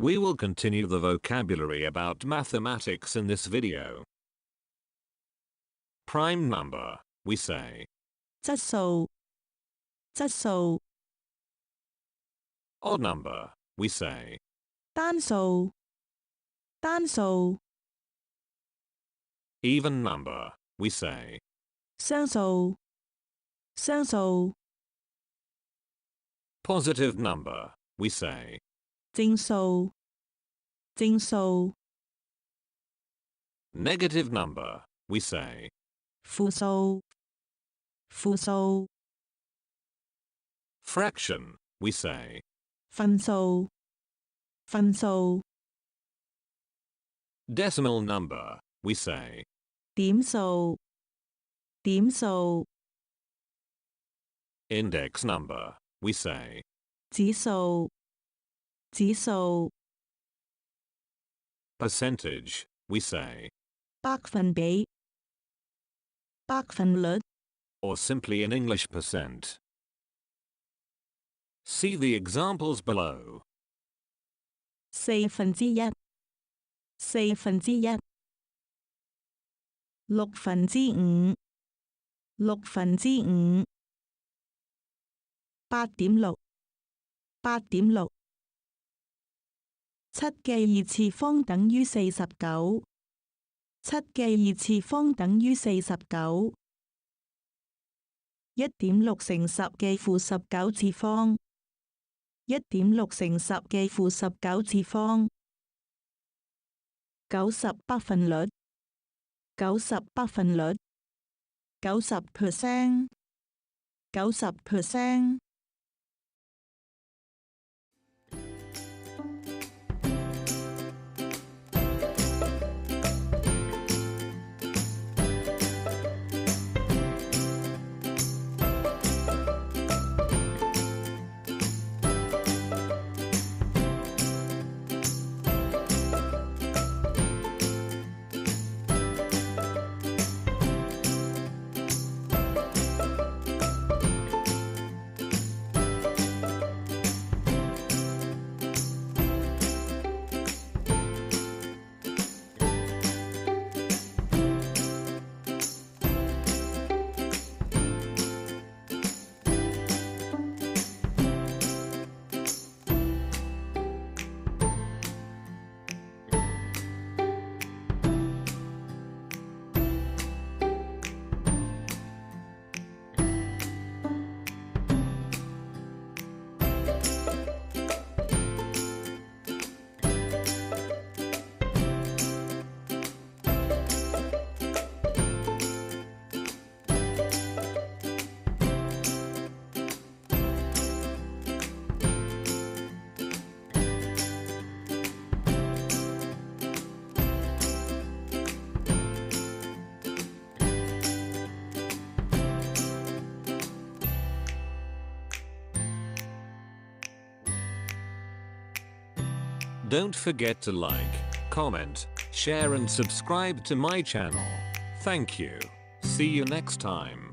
We will continue the vocabulary about mathematics in this video. Prime number, we say. 質數，質數， Odd number, we say. 單數，單數， Even number, we say. 雙數，雙數， Positive number, we say. 正數，正數， Negative number, we say. 負數，負數， Fraction, we say. 分數，分數， Decimal number, we say. 點數，點數， Index number, we say. 指數，指數， Percentage, we say. 百分比，百分率， Or simply in English percent. See the examples below. 四分之一，四分之一，六分之五，六分之五，8.6，8.6，七嘅二次方等於49，七嘅二次方等於49， 1.6乘10嘅負19次方。1.6乘10嘅負19次方，90百分率，90百分率，90%， 90%。Don't forget to like, comment, share and subscribe to my channel. Thank you. See you next time.